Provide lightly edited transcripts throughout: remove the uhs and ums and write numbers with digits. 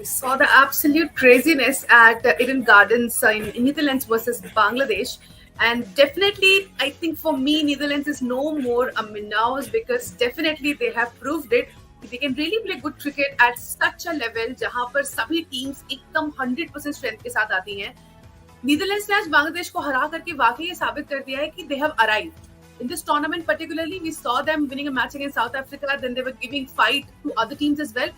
saw the absolute craziness at Eden Gardens in Netherlands versus Bangladesh. And definitely, I think for me, Netherlands is no more a MINNOWS because definitely they have proved it. They can really play good cricket at such a level जहाँ पर सभी teams एकदम 100% strength के साथ आती हैं. Netherlands ने आज बांग्लादेश को हरा करके वाकई ये साबित कर दिया है कि they have arrived. In this tournament particularly, we saw them winning a match against South Africa. Then they were giving fight to other teams as well.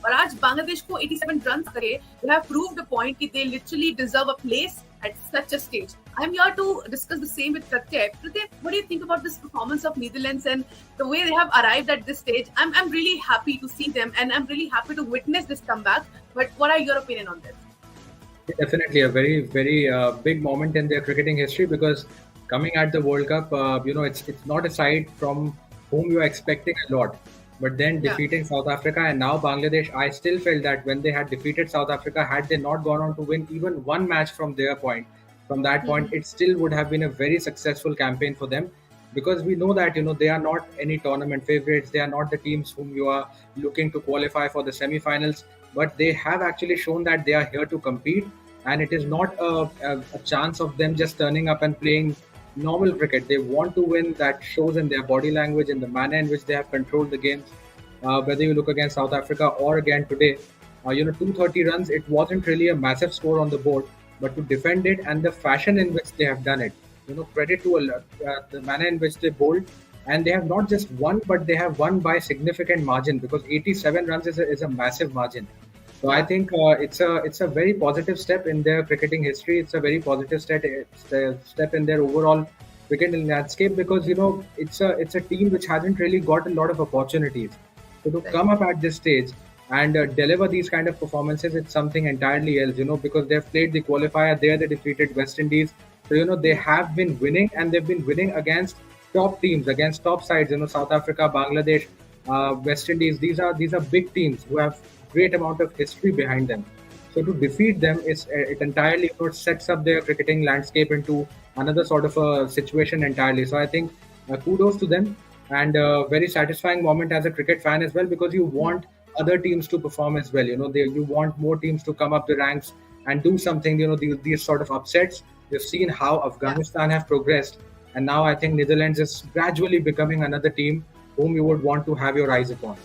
और आज बांग्लादेश को 87 रन करे, they have proved the point कि they literally deserve a place at such a stage. I'm here to discuss the same with Pratyay. Pratyay, what do you think about this performance of Netherlands and the way they have arrived at this stage? I'm really happy to see them and I'm really happy to witness this comeback. But what are your opinion on this? Definitely a very, very big moment in their cricketing history because coming at the World Cup, it's not a side from whom you're expecting a lot. But then defeating South Africa and now Bangladesh, I still felt that when they had defeated South Africa, had they not gone on to win even one match from their point, from that point, it still would have been a very successful campaign for them. Because we know that, they are not any tournament favorites. They are not the teams whom you are looking to qualify for the semi-finals. But they have actually shown that they are here to compete. And it is not a chance of them just turning up and playing normal cricket. They want to win. That shows in their body language, in the manner in which they have controlled the games. Whether you look against South Africa or again today, 230 runs, it wasn't really a massive score on the board. But to defend it and the fashion in which they have done it, credit to the manner in which they bowled. And they have not just won, but they have won by significant margin because 87 runs is a massive margin. So I think it's a very positive step in their cricketing history. It's a very positive step in their overall cricketing landscape because it's a team which hasn't really got a lot of opportunities. So to come up at this stage and deliver these kind of performances, it's something entirely else. Because they've played the qualifier there, they defeated West Indies. So they have been winning and they've been winning against top teams, against top sides. South Africa, Bangladesh, West Indies. These are big teams who have great amount of history behind them. So to defeat them it entirely sets up their cricketing landscape into another sort of a situation entirely. So I think kudos to them and a very satisfying moment as a cricket fan as well because you want other teams to perform as well. You want more teams to come up the ranks and do something. These sort of upsets. You've seen how Afghanistan have progressed, and now I think Netherlands is gradually becoming another team whom you would want to have your eyes upon.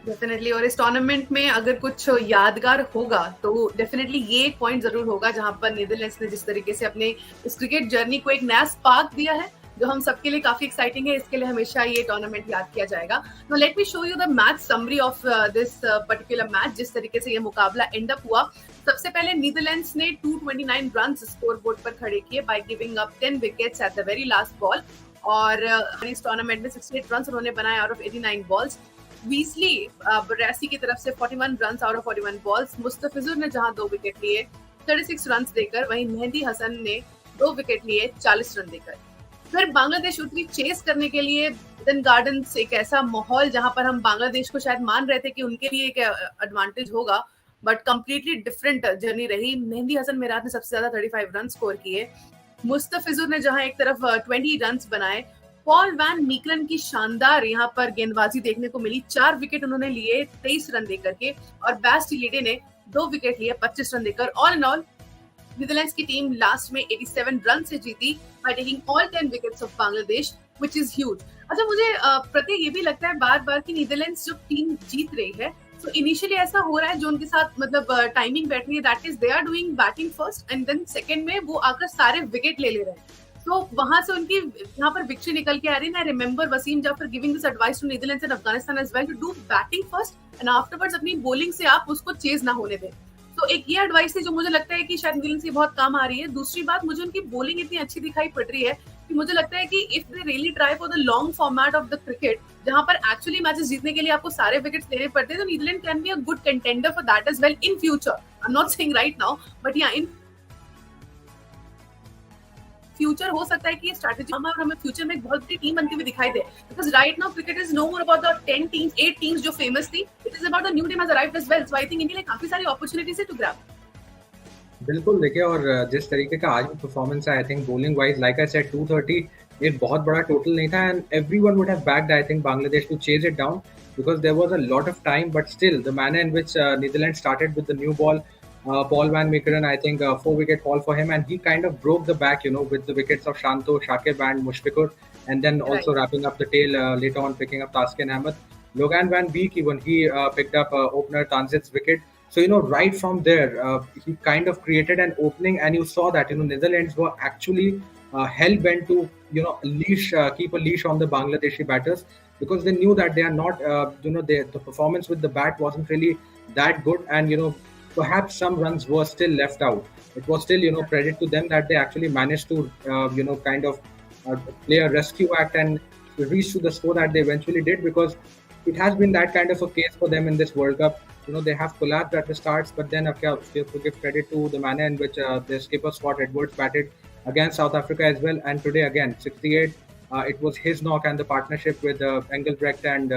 Definitely और इस tournament में अगर कुछ यादगार होगा तो definitely ये एक पॉइंट जरूर होगा जहां पर नीदरलैंड्स ने जिस तरीके से अपने इस क्रिकेट जर्नी को एक नया स्पार्क दिया है जो हम सबके लिए काफी एक्साइटिंग है. इसके लिए हमेशा ये टूर्नामेंट याद किया जाएगा. Now let me show you the match summary of this particular match. जिस तरीके से ये मुकाबला एंड अप हुआ, सबसे पहले नीदरलैंड्स ने 229 रन्स स्कोर बोर्ड पर खड़े किए by giving up 10 wickets at the very last ball. और इस टूर्नामेंट में 68 रन्स उन्होंने बनाए आउट ऑफ 89 बॉल्स. वीसली बरैसी की तरफ से 41 runs out of 41 balls. Mustafizur ने जहां 2 विकेट लिए 36 रन्स देकर, वहीं मेहंदी हसन ने 2 विकेट लिए 40 रन देकर. फिर बांग्लादेश उतरी चेस करने के लिए. ईडन गार्डन्स एक ऐसा माहौल जहां पर हम बांग्लादेश को शायद मान रहे थे कि उनके लिए एक एडवांटेज होगा, बट कंप्लीटली डिफरेंट जर्नी रही. मेहंदी हसन मेरात ने सबसे ज्यादा 35 रन स्कोर किए. मुस्तफिजुर ने जहां एक तरफ 20 रन बनाए. पॉल वैन मीकलन की शानदार यहाँ पर गेंदबाजी देखने को मिली. 4 विकेट उन्होंने लिए 23 रन देकर के, और बैस्टिलिडे ने 2 विकेट लिए 25 रन देकर. ऑल इन ऑल नीदरलैंड्स की टीम लास्ट में 87 रन से जीती by taking all 10 wickets of Bangladesh, which is huge. अच्छा, मुझे प्रति ये भी लगता है बार बार कि नीदरलैंड्स जो टीम जीत रही है, तो इनिशियली ऐसा हो रहा है जो उनके साथ मतलब टाइमिंग बैठ रही है, that is they are doing batting first and then second में वो आकर सारे विकेट ले रहे हैं. तो वहां से उनकी यहाँ पर विक्ट्री निकल के आ रही है. I remember Wasim Jaffer giving this advice to Netherlands and Afghanistan as well to do batting first and afterwards अपनी बॉलिंग से आप उसको चेज ना होने दें. तो एक ये एडवाइस थी जो मुझे लगता है कि शायद नीदरलैंड्स की बहुत काम आ रही है. दूसरी बात, मुझे उनकी बॉलिंग इतनी अच्छी दिखाई पड़ रही है कि मुझे लगता है कि if they really try for the long format of the cricket, जहां पर एक्चुअली मैचेस जीतने के लिए आपको सारे विकेट्स लेने पड़ते हैं, तो Netherland can be a good contender for that as well in future. I am not saying right now, but yeah in future हो सकता है कि ये स्ट्रैटेजी हमें फ्यूचर में एक बहुत बड़ी टीम बनती हुई दिखाई दे. Because right now cricket is no more about the 10 teams 8 teams जो फेमस थी. It is about the new team has arrived as well. So I think इनके लिए काफी सारी अपॉर्चुनिटीज है टू ग्रैब. बिल्कुल, देखिए, और जिस तरीके का आज परफॉर्मेंस है, I think bowling wise, like I said, 230 एक बहुत बड़ा टोटल नहीं था, and everyone would have backed, I think, Bangladesh to chase it down. because there was a lot of time, but still the manner in which Netherlands started with the new ball, Paul van Meekeren, I think 4 wicket haul for him, and he kind of broke the back, with the wickets of Shanto, Shakib, and Mushfiqur, and then Right. also wrapping up the tail later on, picking up Taskin Ahmed. Logan van Beek, even he picked up opener Tanzit's wicket. So right from there, he kind of created an opening, and you saw that Netherlands were actually hell bent to keep a leash on the Bangladeshi batters, because they knew that they are not the performance with the bat wasn't really that good, and perhaps some runs were still left out. It was still credit to them that they actually managed to kind of play a rescue act and reach to the score that they eventually did, because it has been that kind of a case for them in this World Cup. They have collapsed at the starts, but then you have to give credit to the manner in which their skipper Scott Edwards batted against South Africa as well. And today again, 68, it was his knock and the partnership with Engelbrecht and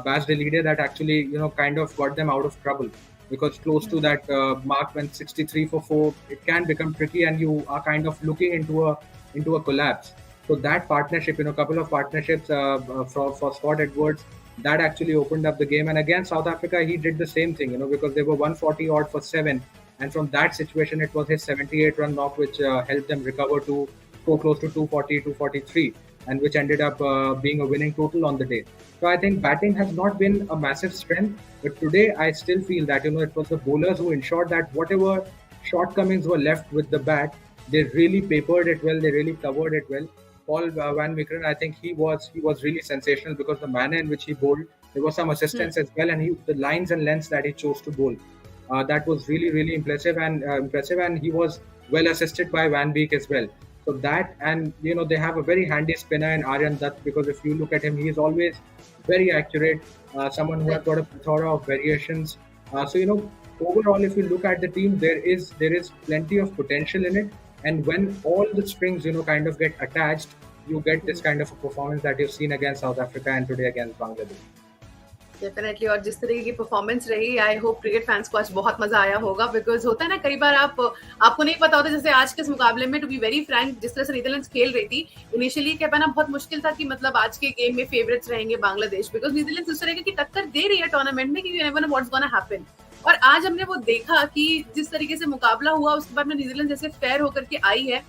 Bas de Leede that actually kind of got them out of trouble, because close to that mark, when 63 for 4, it can become tricky, and you are kind of looking into a collapse. So that partnership, couple of partnerships for Scott Edwards, that actually opened up the game. And again, South Africa, he did the same thing, because they were 140 odd for 7, and from that situation, it was his 78-run knock which helped them recover to go close to 240, 243, and which ended up being a winning total on the day. So I think batting has not been a massive strength, but today I still feel that it was the bowlers who ensured that whatever shortcomings were left with the bat, they really papered it well, they really covered it well. Paul van Meekeren, I think he was really sensational, because the manner in which he bowled, there was some assistance as well, and the lines and lengths that he chose to bowl, that was really, really impressive, and he was well assisted by Van Beek as well. So that, and they have a very handy spinner in Aryan Dutt, because if you look at him, he is always very accurate, someone who has got a plethora of variations. So overall, if you look at the team, there is plenty of potential in it, and when all the strings kind of get attached, you get this kind of a performance that you've seen against South Africa and today against Bangladesh. Definitely, और जिस तरह की performance रही, I hope cricket fans को आज बहुत मजा आया होगा, बिकॉज होता है ना कई बार आपको नहीं पता होता, जैसे आज के इस मुकाबले में, टू बी वेरी फ्रैंक, जिस तरह से नीदरलैंड्स खेल रही थी, इनिशियली कह पाना बहुत मुश्किल था कि मतलब आज के गेम में फेवरेट्स रहेंगे बांग्लादेश, बिकॉज नीदरलैंड्स उस तरह की टक्कर दे रही है टूर्नामेंट में कि you never know what's gonna happen. और आज हमने वो देखा कि जिस तरीके से मुकाबला हुआ, उसके बाद में नीदरलैंड जैसे फेयर होकर के आई है,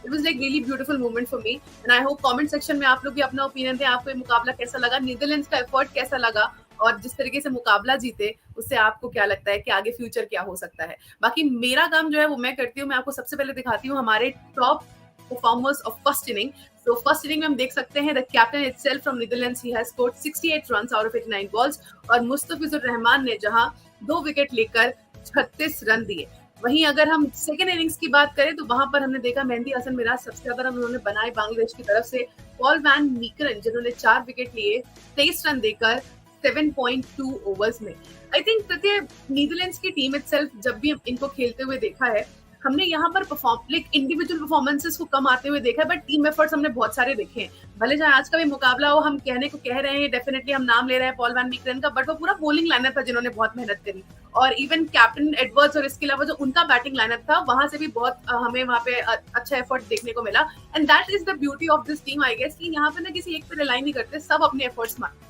it was like really beautiful moment for me, and I hope comment section में आप लोग भी अपना ओपिनियन दें, आपको ये मुकाबला कैसा लगा, नीदरलैंड्स का एफर्ट कैसा लगा, और जिस तरीके से मुकाबला जीते उससे आपको क्या लगता है कि आगे फ्यूचर क्या हो सकता है। बाकी मेरा काम जो है वो मैं करती हूँ, मैं आपको सबसे पहले दिखाती हूँ हमारे top performers of first inning. So first inning में हम देख सकते हैं the captain itself from Netherlands, he has scored 68 runs out of 89 balls, और मुस्तफिजुर रहमान ने जहां 2 विकेट लेकर 36 रन दिए। वहीं अगर हम सेकेंड इनिंग्स की बात करें तो वहां पर हमने देखा मेहंदी हसन मिराज सबसे ज्यादा रन उन्होंने बनाए बांग्लादेश की तरफ से, पॉल वैन मीकरन जिन्होंने 4 विकेट लिए 23 रन देकर 7.2 ओवर्स में। आई थिंक प्रत्येक नीदरलैंड्स की टीम इटसेल्फ, जब भी इनको खेलते हुए देखा है, हमने यहाँ पर इंडिविजुअल परफॉर्मेंसेस को कम आते हुए देखा है, बट टीम एफर्ट्स हमने बहुत सारे देखे हैं। भले चाहे आज का भी मुकाबला हो, हम कहने को कह रहे हैं, डेफिनेटली हम नाम ले रहे हैं पॉल वैन मीकरन का, बट वो पूरा बॉलिंग लाइनअप था जिन्होंने बहुत मेहनत करी, और इवन कैप्टन एडवर्ड्स और इसके अलावा जो उनका बैटिंग लाइनअप था, वहां से भी बहुत हमें वहां पे अच्छा एफर्ट देखने को मिला। And that is the beauty of this team, I guess, कि यहाँ पे ना किसी एक पे रिलाई नहीं करते, सब अपने एफर्ट्स मारते।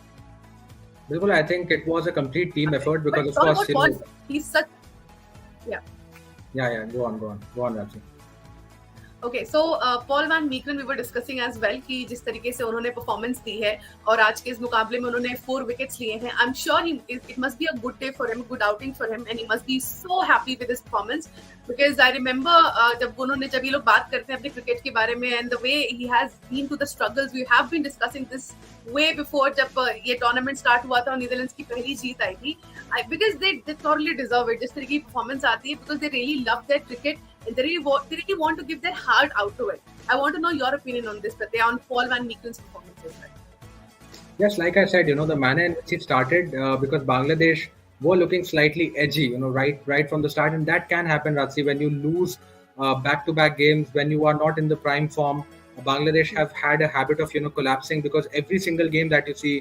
बिल्कुल, I think it was a complete team effort, because of course, he's such, yeah. Go on, Ramsey. Okay, so Paul van Meekeren we were discussing as well कि जिस तरीके से उन्होंने परफॉर्मेंस दी है, और आज के इस मुकाबले में उन्होंने 4 विकेट्स लिए हैं। I'm sure it must be a good day for him, good outing for him, and he must be so happy with his performance, because I remember जब ये लोग बात करते हैं अपने क्रिकेट के बारे में, and the way he has been to the struggles, we have been discussing this way before, जब ये टूर्नामेंट स्टार्ट हुआ था और नीदरलैंड्स की पहली जीत आई थी, because they totally deserve it, जिस तरह की परफॉर्मेंस आती है, because they really love their cricket. They really want to give their heart out to it. I want to know your opinion on this, Pratyay, on Paul van Meekeren's performance as well. Yes, like I said, the manner in which it started, because Bangladesh were looking slightly edgy, right from the start, and that can happen, Ratsi, when you lose back-to-back games, when you are not in the prime form. Bangladesh have had a habit of collapsing, because every single game that you see,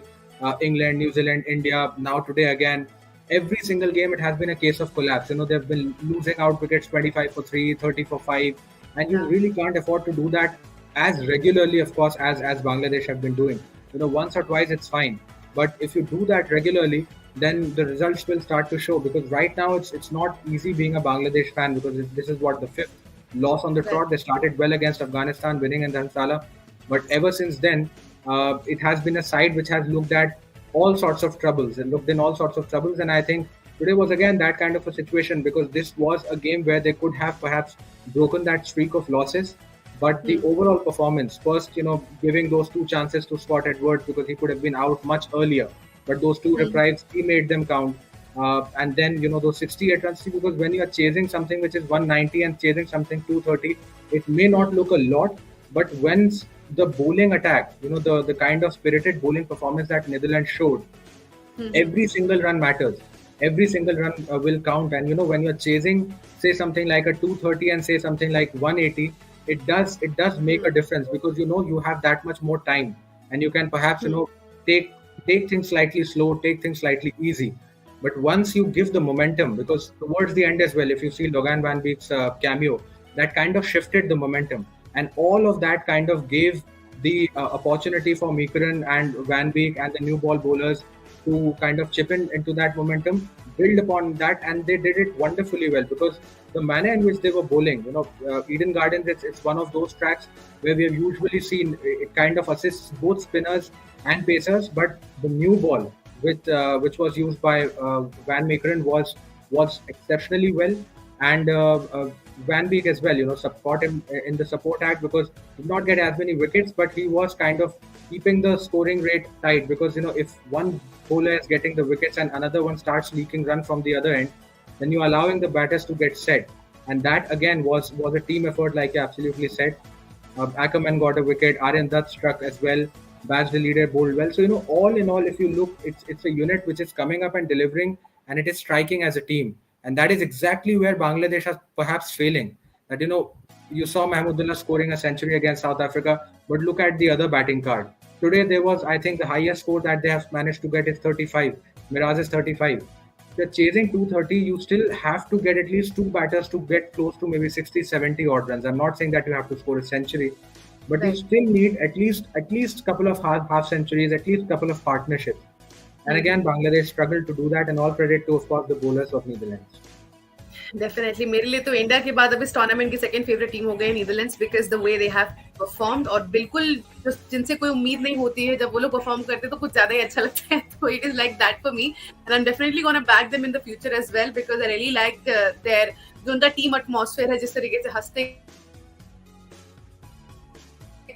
England, New Zealand, India, now today again, every single game it has been a case of collapse. They've been losing out wickets 25 for 3, 30 for 5, and you really can't afford to do that as regularly, of course, as Bangladesh have been doing. Once or twice it's fine, But if you do that regularly, then the results will start to show. Because right now it's not easy being a Bangladesh fan, because this is what, the fifth loss on the Right. trot. They started well against Afghanistan, winning in Dharamsala, but ever since then, it has been a side which has looked at all sorts of troubles and looked in all sorts of troubles. And I think today was again that kind of a situation, because this was a game where they could have perhaps broken that streak of losses. But the overall performance, first, giving those two chances to Scott Edwards, because he could have been out much earlier, but those two reprieve, he made them count. And then, those 68 runs, because when you are chasing something which is 190 and chasing something 230, it may not look a lot, but once the bowling attack, the kind of spirited bowling performance that Netherlands showed, every single run matters. Every single run will count. And when you're chasing, say, something like a 230 and say something like 180, it does make a difference, because you have that much more time, and you can perhaps take things slightly slow, take things slightly easy. But once you give the momentum, because towards the end as well, if you see Logan Van Beek's cameo, that kind of shifted the momentum, and all of that kind of gave the opportunity for Mikaran and Van Beek and the new ball bowlers to kind of chip in into that momentum, build upon that, and they did it wonderfully well. Because the manner in which they were bowling, Eden Gardens, it's one of those tracks where we have usually seen it kind of assists both spinners and pacers, but the new ball, which was used by Van Meekeren, was exceptionally well. And Van Beek as well, support him in the support act, because he did not get as many wickets, but he was kind of keeping the scoring rate tight. Because if one bowler is getting the wickets and another one starts leaking run from the other end, then you're allowing the batters to get set. And that again was a team effort, like you absolutely said. Ackerman got a wicket, Aryan Dutt struck as well, Baz the leader bowled well. So all in all, if you look, it's a unit which is coming up and delivering, and it is striking as a team. And that is exactly where Bangladesh is perhaps failing. That you saw Mahmudullah scoring a century against South Africa, but look at the other batting card. Today there was, I think, the highest score that they have managed to get is 35. Miraz is 35. They're chasing 230. You still have to get at least two batters to get close to maybe 60, 70 odd runs. I'm not saying that you have to score a century, but you still need at least a couple of half centuries, at least a couple of partnerships. And again, Bangladesh struggled to do that, and all credit to, of course, the bowlers of Netherlands. Definitely मेरे लिए तो India के बाद अब इस tournament की second favourite team हो गई Netherlands, because the way they have performed, और बिल्कुल जिनसे कोई उम्मीद नहीं होती है, जब वो लोग परफॉर्म करते हैं तो कुछ ज्यादा ही अच्छा लगता है. तो it is like that for me, and I am definitely gonna back them in the future as well, because I really like their जो उनका टीम एटमॉस्फेयर है, जिस तरीके से हंसते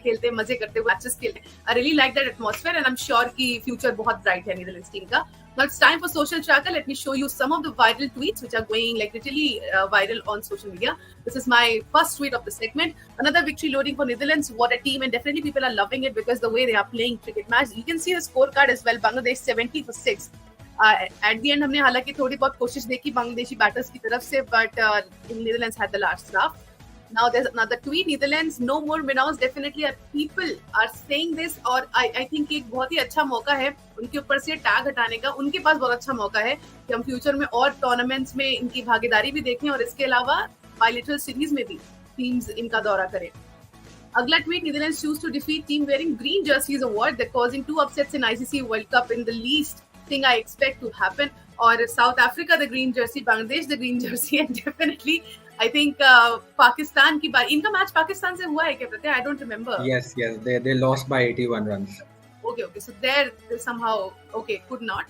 खेलते मजे करते हुए मैचेस खेलते हैं. आई really like that atmosphere, and I am sure कि फ्यूचर बहुत ब्राइट है नीदरलैंड्स टीम का. Now it's time for social tracker. Let me show you some of the viral tweets which are going like literally viral on social media. This is my first tweet of the segment. Another victory loading for Netherlands. What a team, and definitely people are loving it because the way they are playing cricket match. You can see the scorecard as well. Bangladesh 70 for 6. At the end हमने हालांकि थोड़ी बहुत कोशिश देखी Bangladeshi batters की तरफ से, but Netherlands had the last laugh. Now there's another tweet. Netherlands no more MINNOWS. Definitely people are saying this, और I think एक बहुत ही अच्छा मौका है उनके ऊपर से टैग हटाने का. उनके पास बहुत अच्छा मौका है कि हम फ्यूचर में और टूर्नामेंट्स में इनकी भागीदारी भी देखें, और इसके अलावा बायलैटरल सीरीज में भी टीम्स इनका दौरा करें. अगला tweet. Netherlands choose to defeat team wearing green jerseys award. They're causing 2 upsets in ICC World Cup in the least thing I expect to happen. और South Africa the green jersey, Bangladesh the green jersey, and definitely I think Pakistan की बात. इनका match Pakistan से हुआ है क्या प्रत्यय? I don't remember. Yes, they lost by 81 runs. Okay, so there somehow could not.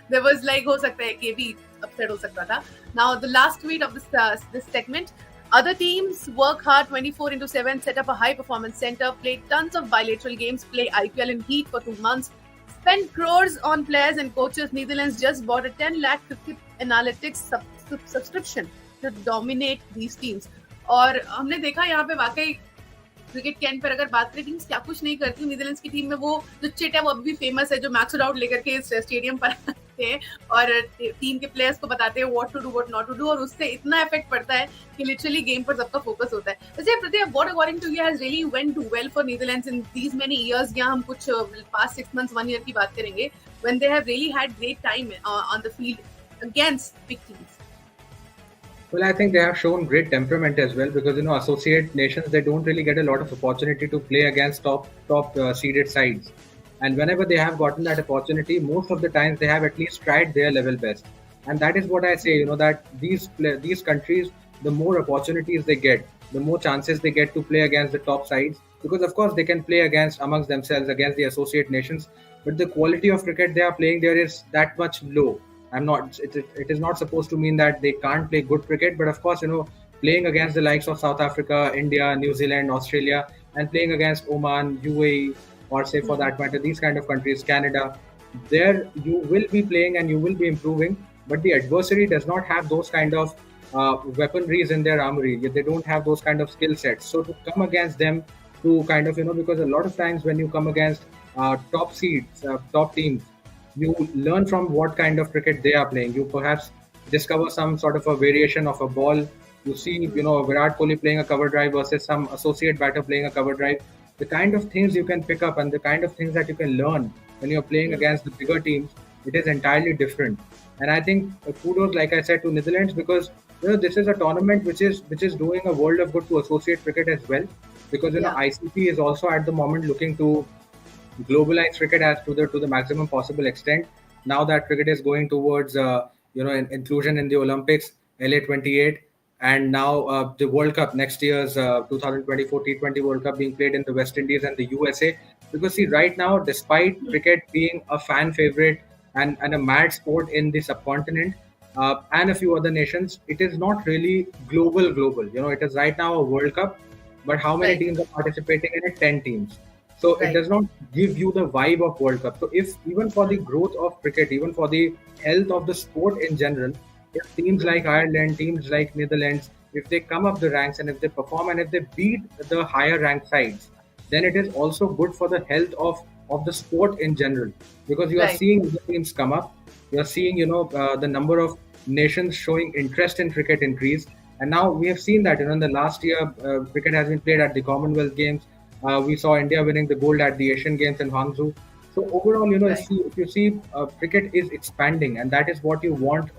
There was like हो सकता है कि भी upset हो सकता था. Now the last tweet of this segment. Other teams work hard 24/7, set up a high performance center, play tons of bilateral games, play IPL in heat for 2 months, spend crores on players and coaches. Netherlands just bought a 10 lakh cricket analytics subscription to dominate these teams. और हमने देखा यहाँ पे वाकई cricket camp पर अगर बात करें, टीम्स क्या कुछ नहीं करती. नीदरलैंड्स की टीम में वो जो चिट है वो अभी भी फेमस है, जो मैक्स आउट लेकर के स्टेडियम पर आते हैं और टीम के प्लेयर्स को बताते हैं what to do what not to do, और उससे इतना इफेक्ट पड़ता है कि लिटरली गेम पर सबका फोकस होता है. वैसे Pratyay, what according to you has really went well for Netherlands in these many years, या हम कुछ पास्ट 6 months 1 year की बात करेंगे, when they have really had great time on the field against big teams? Well, I think they have shown great temperament as well, because associate nations, they don't really get a lot of opportunity to play against top seeded sides. And whenever they have gotten that opportunity, most of the times they have at least tried their level best. And that is what I say, that these countries, the more opportunities they get, the more chances they get to play against the top sides. Because of course they can play against amongst themselves, against the associate nations, but the quality of cricket they are playing there is that much low. I'm not. It is not supposed to mean that they can't play good cricket, but of course, playing against the likes of South Africa, India, New Zealand, Australia, and playing against Oman, UAE, or say for that matter, these kind of countries, Canada, there you will be playing and you will be improving, but the adversary does not have those kind of weaponries in their armory. They don't have those kind of skill sets. So to come against them, to kind of, because a lot of times when you come against top seeds, top teams, you learn from what kind of cricket they are playing. You perhaps discover some sort of a variation of a ball. You see, Virat Kohli playing a cover drive versus some associate batter playing a cover drive. The kind of things you can pick up and the kind of things that you can learn when you're playing against the bigger teams, it is entirely different. And I think kudos, like I said, to Netherlands, because this is a tournament which is doing a world of good to associate cricket as well. Because ICC is also at the moment looking to globalize cricket as to the maximum possible extent. Now that cricket is going towards inclusion in the Olympics, LA28, and now the World Cup next year's 2024 T20 World Cup being played in the West Indies and the USA. Because see, right now, despite cricket being a fan favorite and a mad sport in the subcontinent and a few other nations, it is not really global. It is right now a World Cup, but how many teams are participating in it? 10 teams. So it does not give you the vibe of World Cup. So if even for the growth of cricket, even for the health of the sport in general, if teams like Ireland, teams like Netherlands, if they come up the ranks and if they perform and if they beat the higher ranked sides, then it is also good for the health of the sport in general. Because you are seeing the teams come up, you are seeing, the number of nations showing interest in cricket increase. And now we have seen that, in the last year, cricket has been played at the Commonwealth Games. We saw India winning the gold at the Asian Games in Hangzhou. So overall, if you see cricket is expanding, and that is what you want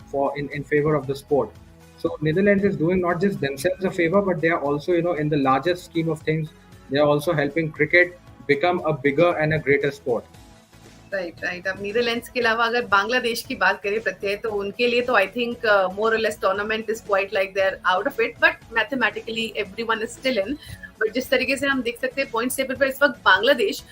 for in favor of the sport. So Netherlands is doing not just themselves a favor, but they are also, in the larger scheme of things, they are also helping cricket become a bigger and a greater sport. Right अब Netherlands के अलावा अगर बांग्लादेश की बात करें प्रत्यय, तो उनके लिए तो आई थिंक मोर और less tournament is quite like they are out of it, but mathematically everyone is still in. But जिस तरीके से हम देख सकते हैं पॉइंट्स टेबल पर इस वक्त बांग्लादेश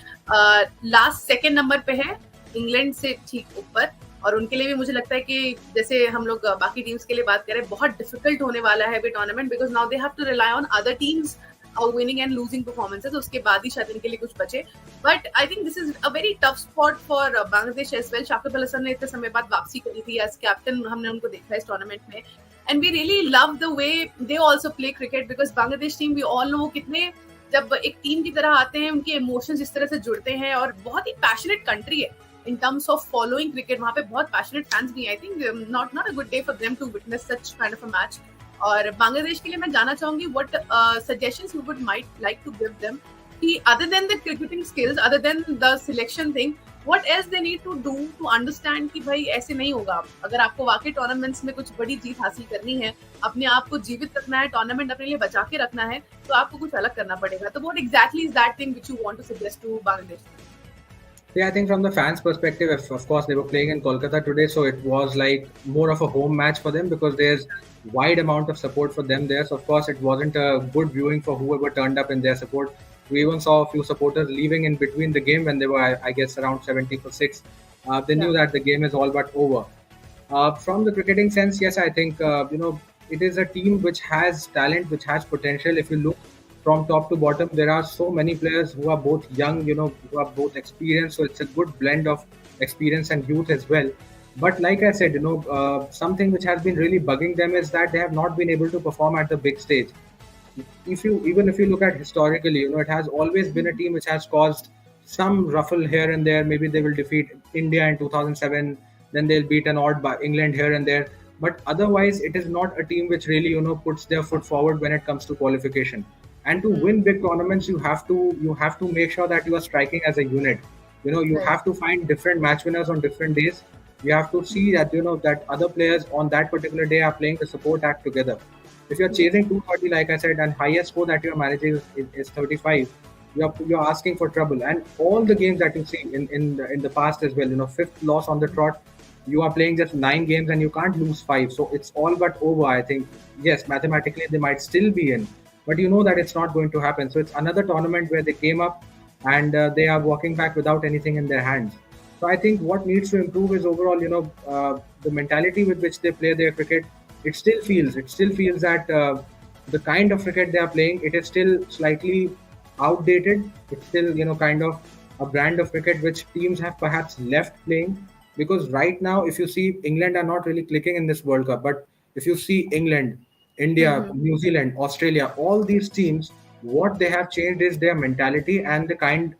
लास्ट सेकंड नंबर पे है, इंग्लैंड से ठीक ऊपर. और उनके लिए भी मुझे लगता है कि जैसे हम लोग बाकी टीम्स के लिए बात करें, बहुत डिफिकल्ट होने वाला है ये tournament, because now they have to rely on other teams और विनिंग एंड लूजिंग परफॉर्मेंसेस. उसके बाद ही शायद इनके लिए कुछ बचे. But I think this is a very tough spot for Bangladesh as well. Shakib Al Hasan ने इतने समय बाद वापसी करी थी एज कैप्टन, हमने उनको देखा इस टूर्नामेंट में, and we really love the way they also play cricket. Because Bangladesh team we all know कितने, जब एक टीम की तरह आते हैं, उनके इमोशंस इस तरह से जुड़ते हैं, और बहुत ही पैशनेट कंट्री है in terms of following cricket. वहाँ पे बहुत passionate fans भी हैं. I think not a good day for them to witness such kind of a match. और बांग्लादेश के लिए मैं जानना चाहूंगी what suggestions you would might like to give them, कि other than the cricketing skills, other than the selection thing, what else they need to do to understand कि भाई ऐसे नहीं होगा. अगर आपको वाकई टूर्नामेंट्स में कुछ बड़ी जीत हासिल करनी है, अपने आप को जीवित रखना है, टूर्नामेंट अपने लिए बचा के रखना है, तो आपको कुछ अलग करना पड़ेगा. तो what exactly is that thing which you want to suggest to Bangladesh? Yeah, I think from the fans' perspective, of course, they were playing in Kolkata today, so it was like more of a home match for them because there's wide amount of support for them there. So of course, it wasn't a good viewing for whoever turned up in their support. We even saw a few supporters leaving in between the game when they were, I guess, around 70 for 6. They knew that the game is all but over. From the cricketing sense, yes, I think it is a team which has talent, which has potential. If you look from top to bottom, there are so many players who are both young, who are both experienced. So it's a good blend of experience and youth as well. But like I said, something which has been really bugging them is that they have not been able to perform at the big stage. If you look at historically, it has always been a team which has caused some ruffle here and there. Maybe they will defeat India in 2007, then they'll beat an odd by England here and there. But otherwise, it is not a team which really, puts their foot forward when it comes to qualification. And to win big tournaments, you have to make sure that you are striking as a unit. You have to find different match winners on different days. You have to see that that other players on that particular day are playing the support act together. If you're chasing 230, like I said, and highest score that you're managing is 35, you're asking for trouble. And all the games that you see in the past as well, fifth loss on the trot. You are playing just 9 games and you can't lose five. So it's all but over. I think yes, mathematically they might still be in, but you know that it's not going to happen. So it's another tournament where they came up and they are walking back without anything in their hands. So I think what needs to improve is overall, the mentality with which they play their cricket. It still feels that the kind of cricket they are playing, it is still slightly outdated. It's still, kind of a brand of cricket which teams have perhaps left playing. Because right now, if you see, England are not really clicking in this World Cup. But if you see England, India, Mm-hmm. New Zealand, Australia, all these teams, what they have changed is their mentality and the kind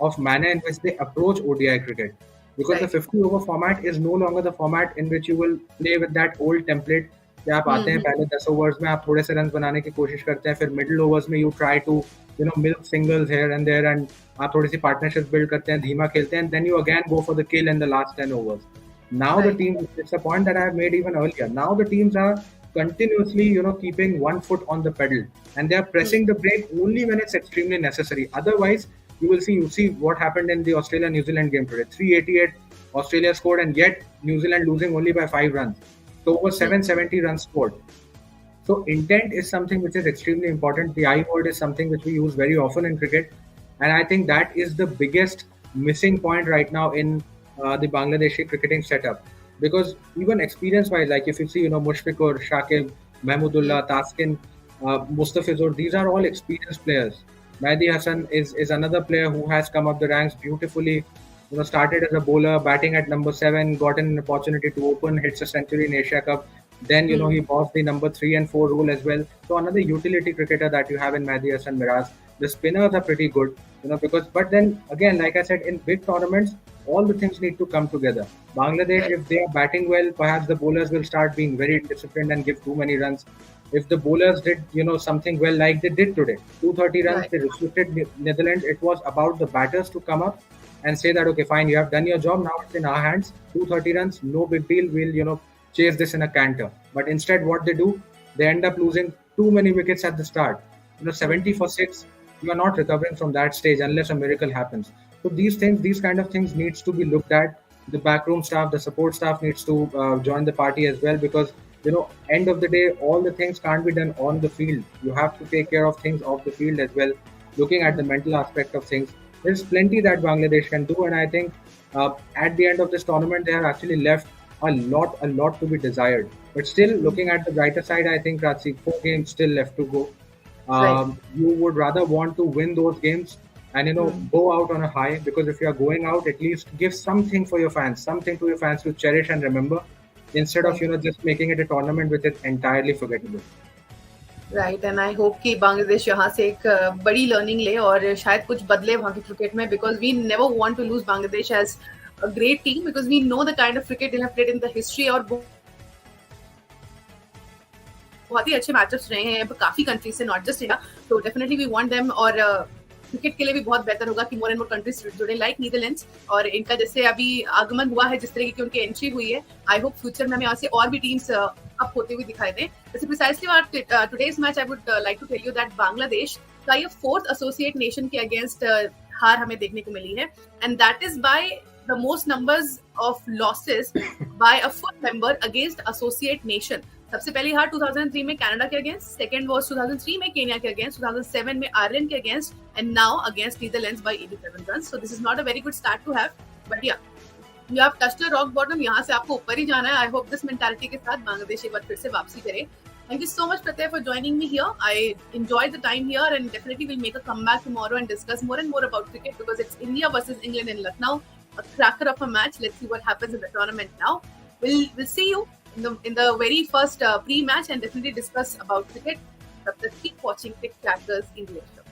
of manner in which they approach ODI cricket. Because the Right. 50 over format is no longer the format in which you will play with that old template कि आप आते हैं Mm-hmm. पहले 10 overs में आप थोड़े से run बनाने की कोशिश करते हैं फिर मिडिल ओवर्स में you try to milk singles here and there and आप थोड़ी सी पार्टनरशिप बिल्ड करते हैं धीमा खेलते हैं then you again go for the kill in the last 10 overs. Now the Right. team, it's a point that I have made even earlier. Now the teams are continuously, keeping one foot on the pedal, and they are pressing the brake only when it's extremely necessary. Otherwise, you see what happened in the Australia New Zealand game today. 388 Australia scored, and yet New Zealand losing only by 5 runs. So over 770 runs scored. So intent is something which is extremely important. The I word is something which we use very often in cricket, and I think that is the biggest missing point right now in the Bangladeshi cricketing setup. Because even experience-wise, like if you see, Mushfiqur, Shakib, Mm. Mahmudullah, Taskin, Mustafizur, these are all experienced players. Mehdi Hassan is another player who has come up the ranks beautifully. Started as a bowler, batting at number 7, got an opportunity to open, hits a century in Asia Cup. Then, Mm. he bossed the number 3 and 4 role as well. So another utility cricketer that you have in Mehdi Hassan Miraz. The spinners are pretty good, but then again, like I said, in big tournaments, all the things need to come together. Bangladesh, Right. if they are batting well, perhaps the bowlers will start being very disciplined and give too many runs. If the bowlers did, something well like they did today, 230 runs, Right. they restricted Netherlands. It was about the batters to come up and say that, okay, fine, you have done your job. Now it's in our hands. 230 runs, no big deal. We'll, chase this in a canter. But instead, what they do, they end up losing too many wickets at the start. 70 for 6, you are not recovering from that stage unless a miracle happens. So these kind of things needs to be looked at. The backroom staff, the support staff needs to join the party as well, because end of the day, all the things can't be done on the field. You have to take care of things off the field as well. Looking at the mental aspect of things, there's plenty that Bangladesh can do, and I think at the end of this tournament, they have actually left a lot to be desired. But still, looking at the brighter side, I think Ratsi, 4 games still left to go. Right. You would rather want to win those games and Mm. go out on a high, because if you are going out, at least give something for your fans, something to your fans to cherish and remember, instead of Right. just making it a tournament which is entirely forgettable. Right and I hope कि बांग्लादेश यहाँ से एक बड़ी learning ले और शायद कुछ बदले वहाँ की क्रिकेट में because we never want to lose Bangladesh as a great team because we know the kind of cricket they have played in the history और बहुत ही अच्छे मैचअप्स रहे हैं काफी कंट्रीज से नॉट जस्ट इंडिया तो डेफिनेटली वी वांट देम और cricket के लिए भी बहुत बेहतर होगा कि मोर एंड मोर कंट्रीज जुड़े लाइक नीदरलैंड्स और इनका जैसे अभी आगमन हुआ है जिस तरीके की उनकी एंट्री हुई है आई होप फ्यूचर में हमें यहाँ से और भी टीम्स अप होते हुए दिखाई दें जैसे precisely today's match I would like to tell you that Bangladesh का ये 4th एसोसिएट नेशन के अगेंस्ट हार हमें देखने को मिली है and that is by the most numbers of losses by a full member against associate nation. सबसे पहली हार 2003 में कनाडा के अगेंस्ट, सेकंड वाज 2003 में केन्या के अगेंस्ट, 2007 में आयरलैंड के against and now against Netherlands by 87 runs. So this is not a very good start to have but yeah you have touched the rock bottom. यहाँ से आपको ऊपर ही जाना है. आई होप दिस मेंटालिटी के साथ बांग्लादेश एक बार फिर से वापसी करे. Thank you so much, Pratyay, for joining me here. I enjoyed the time here and definitely will make a comeback tomorrow and discuss more and more about cricket because it's India versus England in Lucknow. A cracker of a match. Let's see what happens in the tournament now. We'll see you in the very first pre-match and definitely discuss about cricket. Keep watching CricTracker's English show.